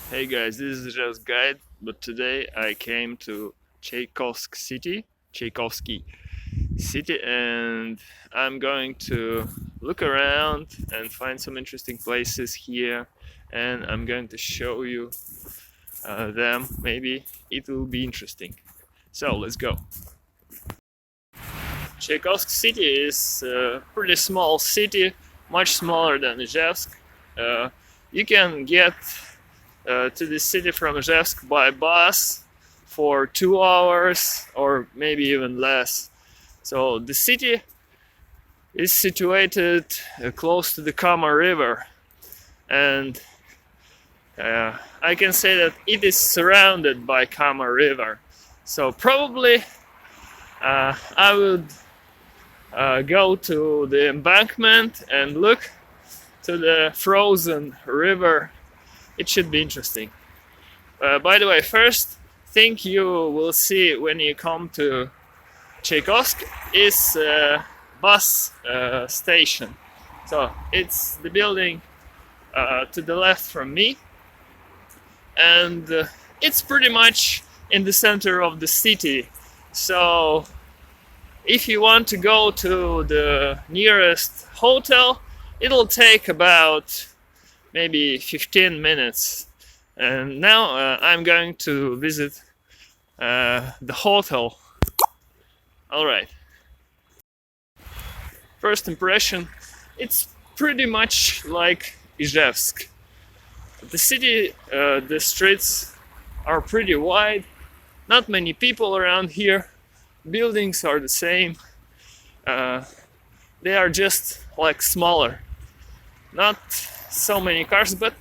Hey guys, this is just guide, but today I came to Chaykovsky city, and I'm going to look around and find some interesting places here, and I'm going to show you them. Maybe it will be interesting. So let's go. Chaikovsky city is a pretty small city, much smaller than Ijevsk. You can get to the city from Ijevsk by bus for 2 hours or maybe even less. So the city is situated close to the Kama River, and I can say that it is surrounded by Kama River. So probably I would go to the embankment and look to the frozen river. It should be interesting. By the way, first thing you will see when you come to Chaikovsky is a bus station. So it's the building to the left from me, and it's pretty much in the center of the city. So if you want to go to the nearest hotel, it'll take about maybe 15 minutes. And now I'm going to visit the hotel. Alright. First impression, it's pretty much like Ijevsk. The city, the streets are pretty wide, not many people around here. Buildings are the same. They are just like smaller. Not so many cars, but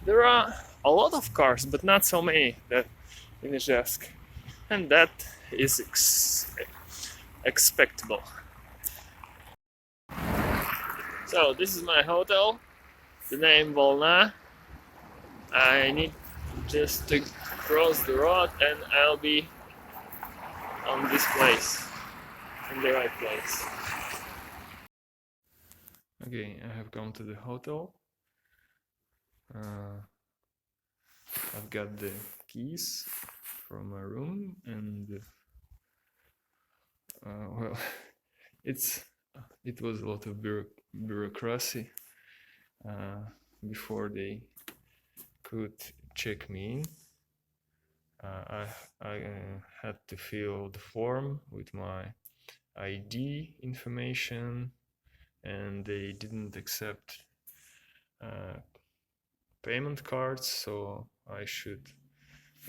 there are a lot of cars, but not so many that in Ijevsk, and that is expectable. So this is my hotel, the name Volna. I need just to cross the road and I'll be on this place, in the right place. Okay, I have come to the hotel. I've got the keys from my room, and well, it was a lot of bureaucracy before they could check me in. I had to fill the form with my ID information, and they didn't accept payment cards, so I should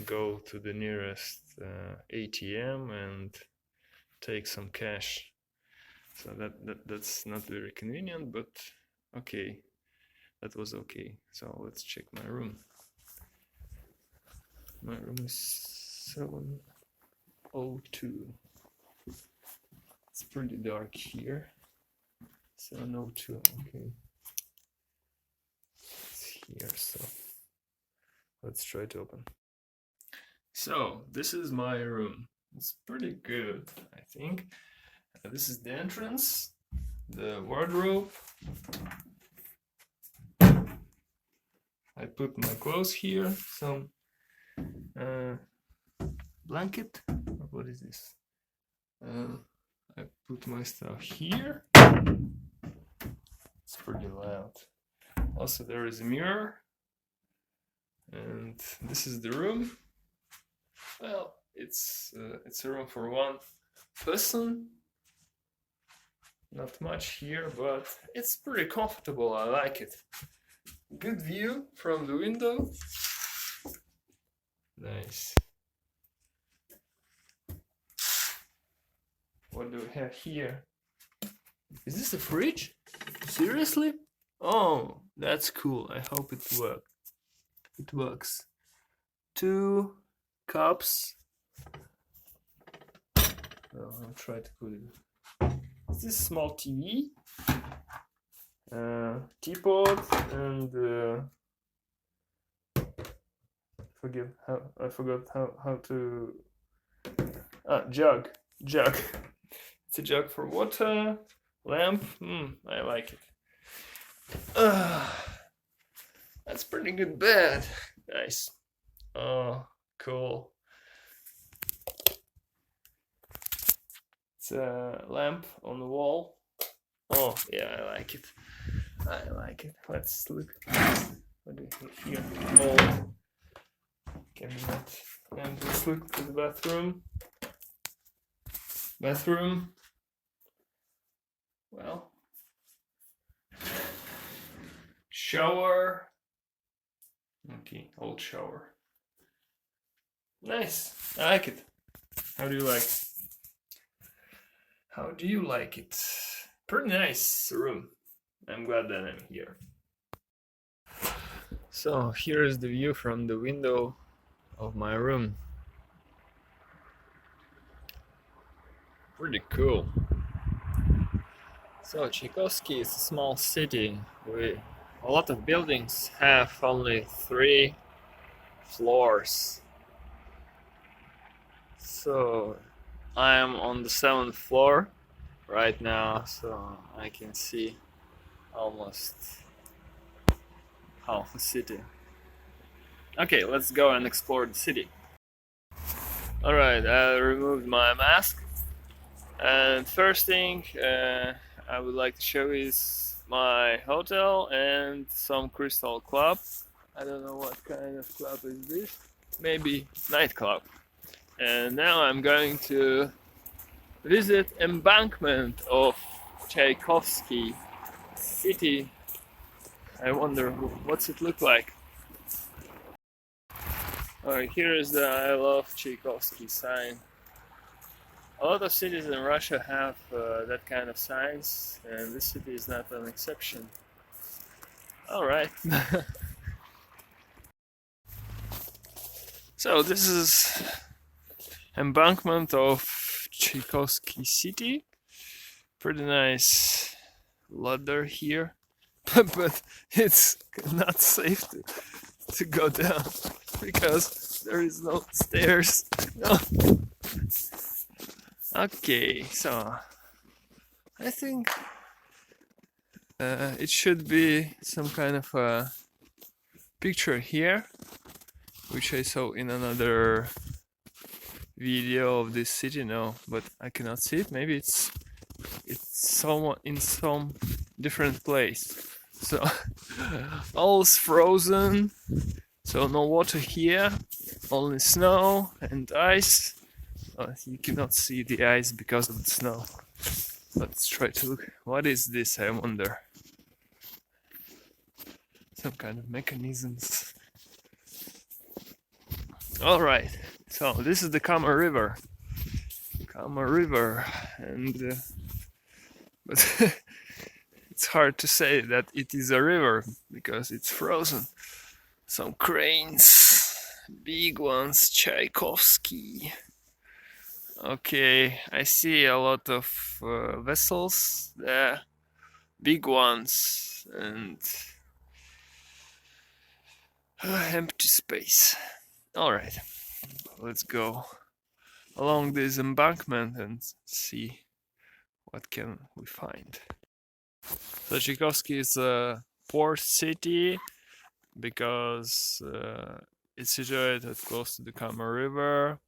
go to the nearest ATM and take some cash. So that's not very convenient, but okay, that was okay. So let's check my room. My room is 702. It's pretty dark here. 702, okay. It's here, so let's try to open. So this is my room. It's pretty good, I think. This is the entrance, the wardrobe. I put my clothes here, some blanket. What is this? I put my stuff here. It's pretty loud. Also, there is a mirror, and this is the room. Well, it's a room for one person. Not much here, but it's pretty comfortable. I like it. Good view from the window. Nice. What do we have here? Is this a fridge? Seriously? Oh, that's cool. I hope it works. It works. 2 cups. I'll try to put it. This is small TV, teapot, and I forgot how to jug. It's a jug for water. Lamp. I like it. That's pretty good bed. Nice. Oh, cool. It's a lamp on the wall. Oh, yeah, I like it. I like it. Let's look. What do we have here? Old cabinet. And let's look to the bathroom. Bathroom. Well. Shower. Okay, old shower. Nice. I like it. How do you like it? How do you like it? Pretty nice room. I'm glad that I'm here. So here is the view from the window of my room. Pretty cool. So Chikowsky is a small city with a lot of buildings have only 3 floors. So I am on the 7th floor right now, so I can see almost half the city. Okay, let's go and explore the city. Alright, I removed my mask, and first thing I would like to show is my hotel and some crystal club. I don't know what kind of club is this. Maybe nightclub. And now I'm going to visit embankment of Chaykovsky city. I wonder what's it look like. Alright, here is the I love Chikowsky sign. A lot of cities in Russia have that kind of signs, and this city is not an exception. Alright. So this is embankment of Chikowsky city. Pretty nice ladder here, but it's not safe to go down because there is no stairs. No. Okay, so I think it should be some kind of a picture here, which I saw in another video of this city. No, but I cannot see it. Maybe it's somewhat in some different place. So all is frozen, so no water here, only snow and ice. You cannot see the ice because of the snow. Let's try to look. What is this, I wonder? Some kind of mechanisms. Alright, so this is the Kama River. And but it's hard to say that it is a river because it's frozen. Some cranes, big ones, Chaykovsky. Okay, I see a lot of vessels there, big ones, and empty space. Alright, let's go along this embankment and see what can we find. So Chikowsky is a port city because it's situated close to the Kama River,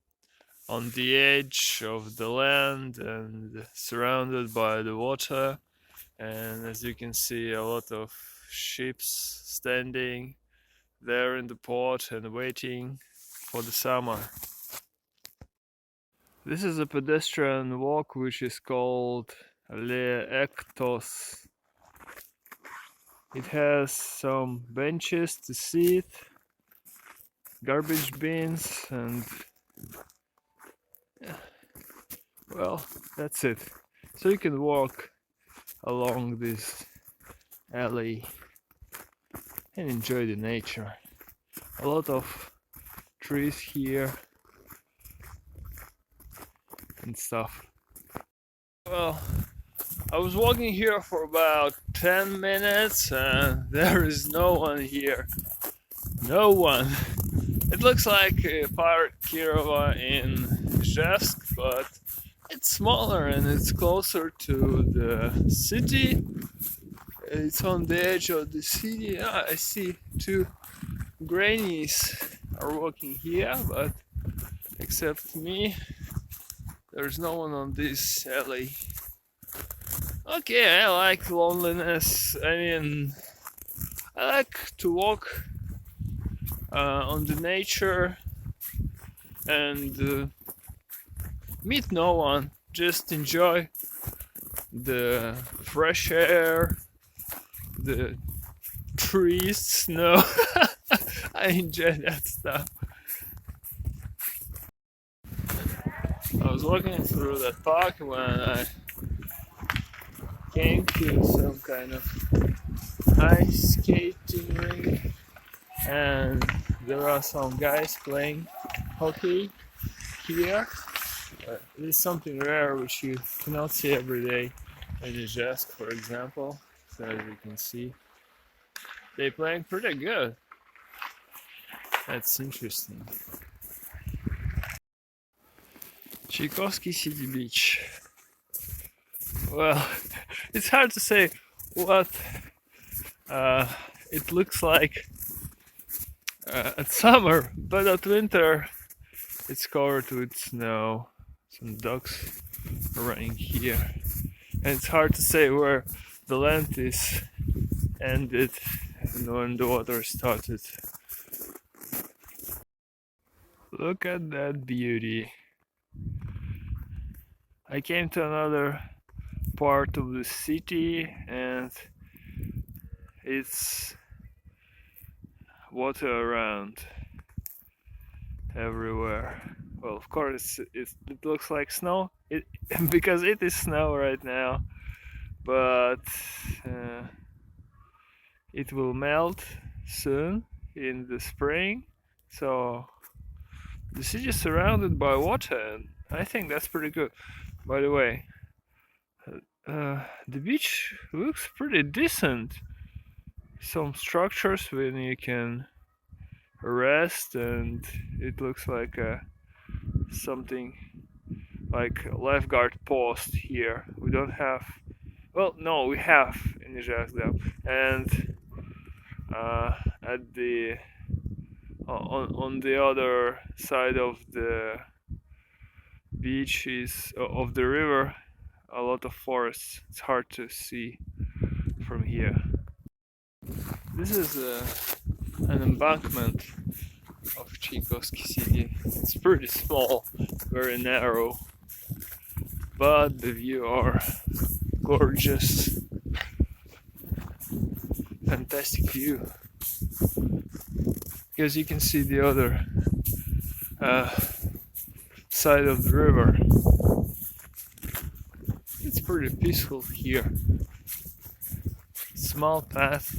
on the edge of the land and surrounded by the water. And as you can see, a lot of ships standing there in the port and waiting for the summer. This is a pedestrian walk which is called Le Ektos. It has some benches to sit, garbage bins, and well, that's it. So you can walk along this alley and enjoy the nature. A lot of trees here and stuff. Well, I was walking here for about 10 minutes and there is no one here. No one. It looks like Park Kirova in Izhevsk, but it's smaller and it's closer to the city. It's on the edge of the city. I see 2 grannies are walking here, but except me, there's no one on this alley. Okay, I like loneliness. I mean, I like to walk on the nature and meet no one, just enjoy the fresh air, the trees, snow. I enjoy that stuff. I was walking through that park when I came to some kind of ice skating rink, and there are some guys playing hockey here. It is something rare which you cannot see every day in Ijevsk, for example. So as you can see, they're playing pretty good. That's interesting. Chikowsky City Beach. Well, it's hard to say what it looks like at summer, but at winter it's covered with snow. Some ducks are running here, and it's hard to say where the land is ended and when the water started. Look at that beauty. I came to another part of the city and it's water around everywhere. Well, of course it looks like snow because it is snow right now, but it will melt soon in the spring, so the city is surrounded by water, and I think that's pretty good. By the way, the beach looks pretty decent. Some structures when you can rest, and it looks like something like a lifeguard post here. We don't have, well, no, we have in Ijevsk, and at the on the other side of the beach is of the river a lot of forests. It's hard to see from here. This is an embankment of Chikowski city. It's pretty small, very narrow, but the view are gorgeous. Fantastic view. Because you can see the other side of the river. It's pretty peaceful here. Small path.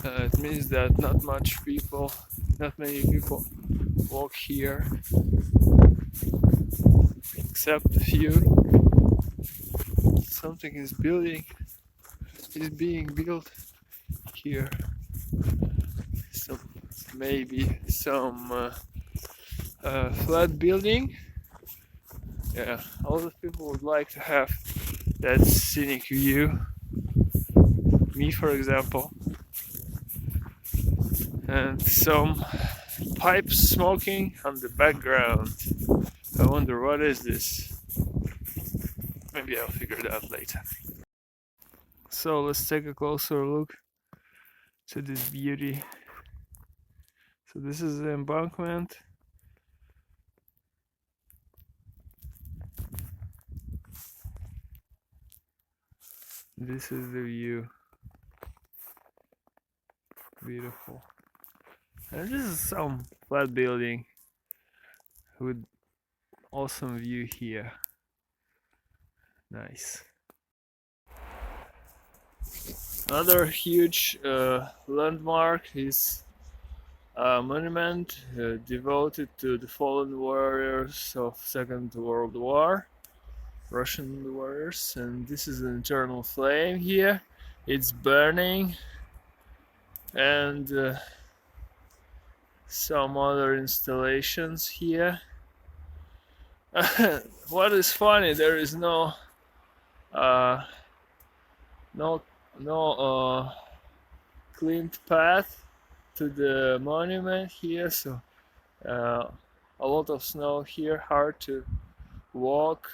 It means that not many people walk here, except a few. Something is being built here. Maybe some flat building. Yeah, a lot of people would like to have that scenic view. Me, for example. And some pipes smoking on the background. I wonder what is this. Maybe I'll figure it out later. So let's take a closer look to this beauty. So this is the embankment. This is the view. Beautiful. And this is some flat building with awesome view here. Nice. Another huge landmark is a monument devoted to the fallen warriors of Second World War, Russian warriors, and this is an eternal flame here. It's burning, and some other installations here. What is funny, there is no cleaned path to the monument here, so a lot of snow here, hard to walk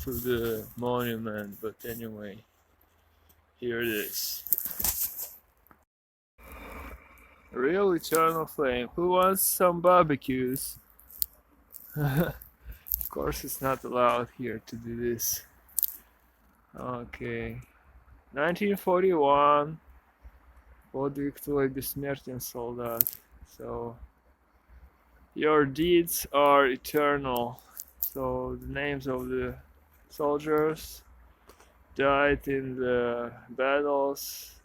to the monument, but anyway, here it is. Real eternal flame. Who wants some barbecues? Of course it's not allowed here to do this. Okay. 1941. Подвиг твой бессмертен, солдат. So, your deeds are eternal. So, the names of the soldiers died in the battles,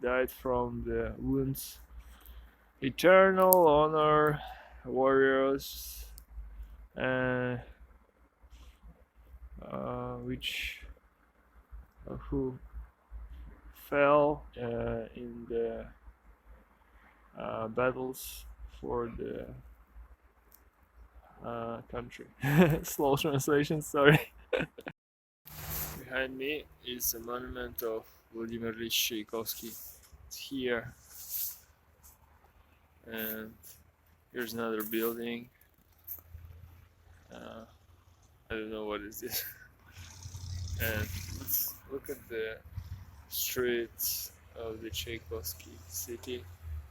died from the wounds. Eternal honor, warriors, who fell in the battles for the country. Slow translation, sorry. Behind me is a monument of Vladimir Ilyich Chaykovsky. It's here. And here's another building. I don't know what is this. And let's look at the streets of the Chaikovsky city.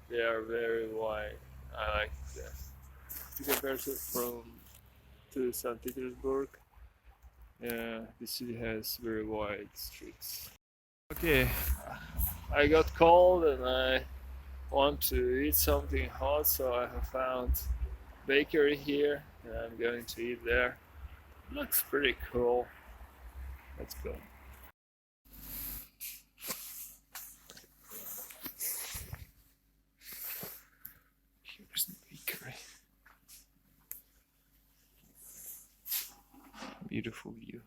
They are very wide. I like that. To compare to St. Petersburg, the city has very wide streets. Okay, I got cold and I want to eat something hot, so I have found bakery here and I'm going to eat there. Looks pretty cool. Let's go. Here's the bakery. Beautiful view.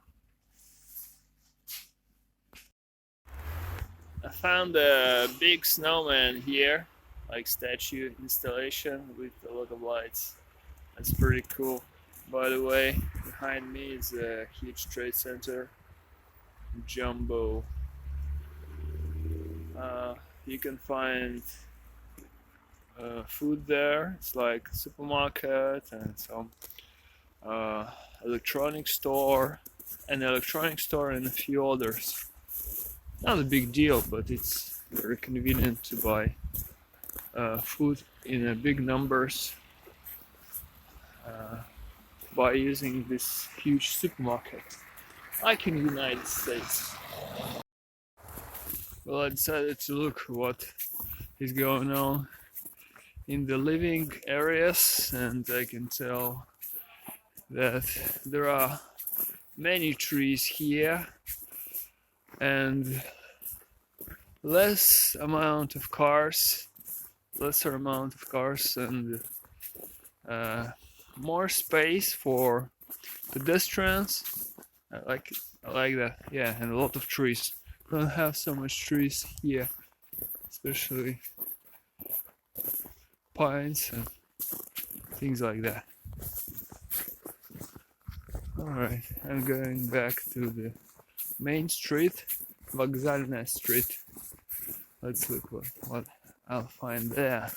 I found a big snowman here, like statue installation with a lot of lights. That's pretty cool. By the way, behind me is a huge trade center, Jumbo. You can find food there. It's like a supermarket and some electronic store, and a few others. Not a big deal, but it's very convenient to buy food in big numbers by using this huge supermarket, like in the United States. Well, I decided to look what is going on in the living areas, and I can tell that there are many trees here and lesser amount of cars and more space for pedestrians. I like that. Yeah, and a lot of trees. We don't have so much trees here, especially pines and things like that. Alright, I'm going back to the main street, Vokzalная street. Let's look what I'll find there.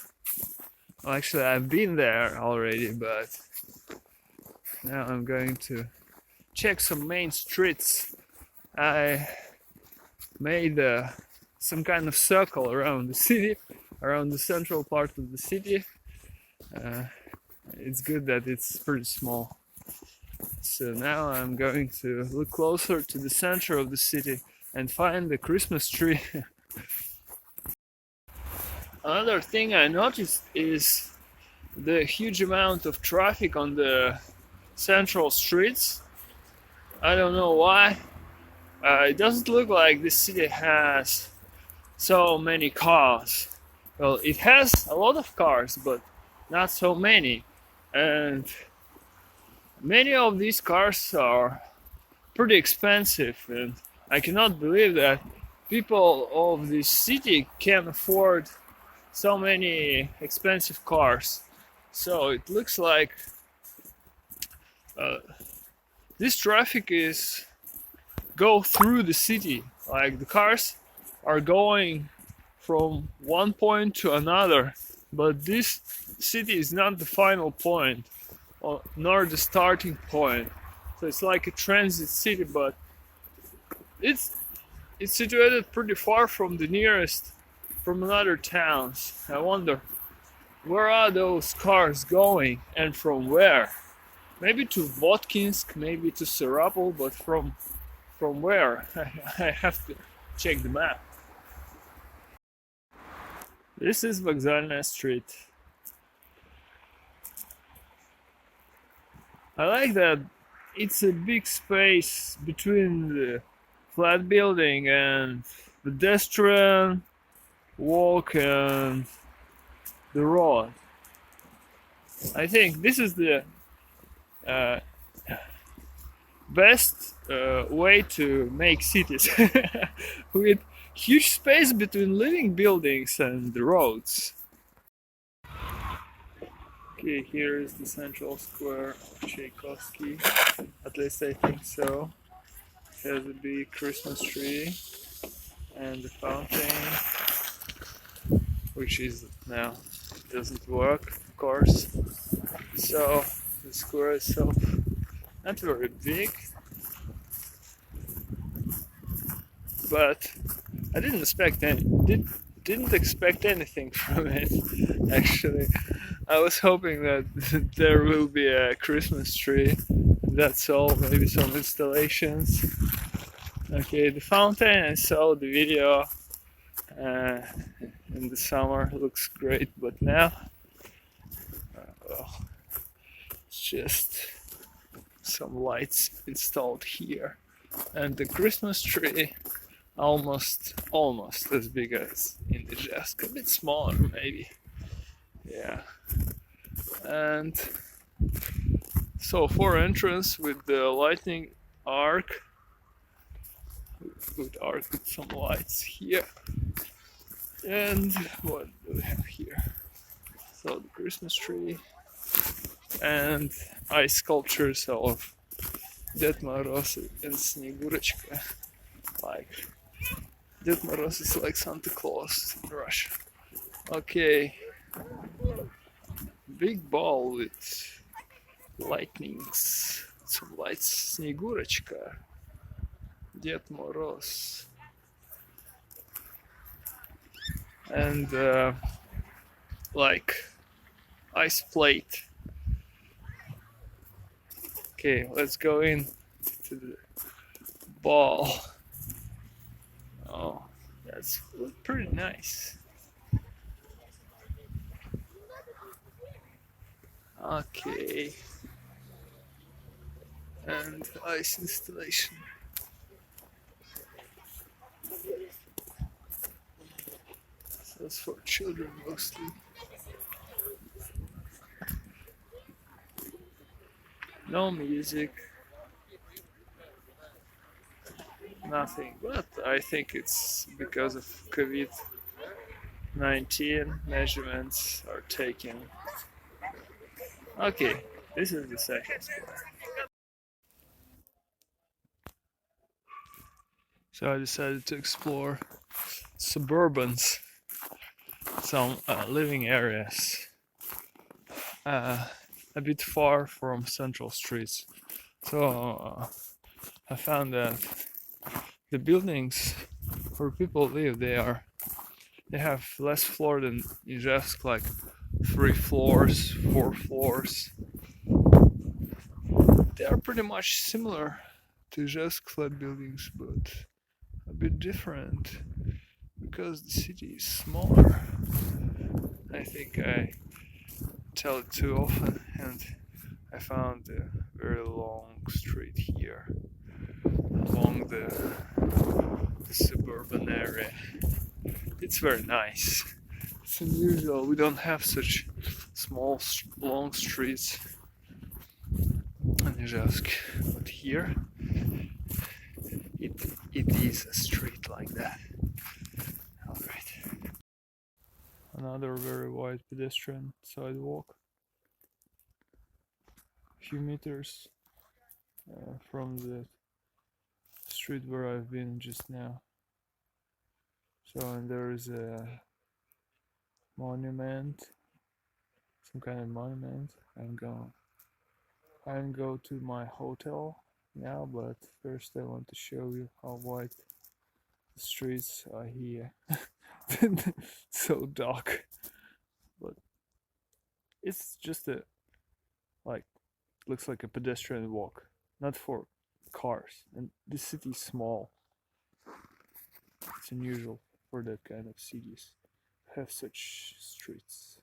Well, actually, I've been there already, but now I'm going to check some main streets. I made some kind of circle around the city, around the central part of the city. It's good that it's pretty small. So now I'm going to look closer to the center of the city and find the Christmas tree. Another thing I noticed is the huge amount of traffic on the central streets. I don't know why. It doesn't look like this city has so many cars. Well, it has a lot of cars, but not so many. And many of these cars are pretty expensive, and I cannot believe that people of this city can afford so many expensive cars. So it looks like this traffic go through the city. Like the cars are going from one point to another, but this city is not the final point, nor the starting point. So it's like a transit city, but it's situated pretty far from the nearest, from another towns. I wonder, where are those cars going and from where? Maybe to Votkinsk, maybe to Serapol, but from where? I have to check the map. This is Vokzalная Street. I like that it's a big space between the flat building and pedestrian walk and the road. I think this is the best way to make cities with huge space between living buildings and the roads. Okay, here is the central square of Chaykovsky, at least I think so. It has a big Christmas tree and the fountain, which is now doesn't work, of course. So the square itself not very big, but I didn't expect anything from it. Actually, I was hoping that there will be a Christmas tree. That's all. Maybe some installations. Okay, the fountain. I saw the video in the summer. It looks great, but now well, it's just some lights installed here, and the Christmas tree almost as big as in the Ijevsk, a bit smaller maybe. Yeah, and so for entrance with the lightning arc, with some lights here, and what do we have here? So the Christmas tree and ice sculptures of Ded Moroz and Snegurочка. Like Ded Moroz is like Santa Claus in Russia. Okay, big ball with lightnings, some lights. Snegurочка, Ded Moroz, and like ice plate. Okay, let's go in to the ball. Oh, that's pretty nice. Okay, and ice installation. So that's for children mostly. No music, nothing, but I think it's because of COVID-19 measurements are taken. Okay, this is the second square. So I decided to explore suburbans, some living areas. A bit far from central streets, so I found that the buildings where people live, they have less floor than Ijevsk, like 3 floors, 4 floors. They are pretty much similar to Ijevsk flat buildings, but a bit different because the city is smaller. I think I tell it too often, and I found a very long street here along the suburban area. It's very nice. It's unusual. We don't have such small, long streets in Ijevsk, but here it is a street like that. Alright. Another very wide pedestrian sidewalk. A few meters from the street where I've been just now. So, and there is a monument, some kind of monument. I'm go to my hotel now, but first I want to show you how white the streets are here. So dark, but it's just a like looks like a pedestrian walk, not for cars. And this city is small. It's unusual for that kind of cities to have such streets.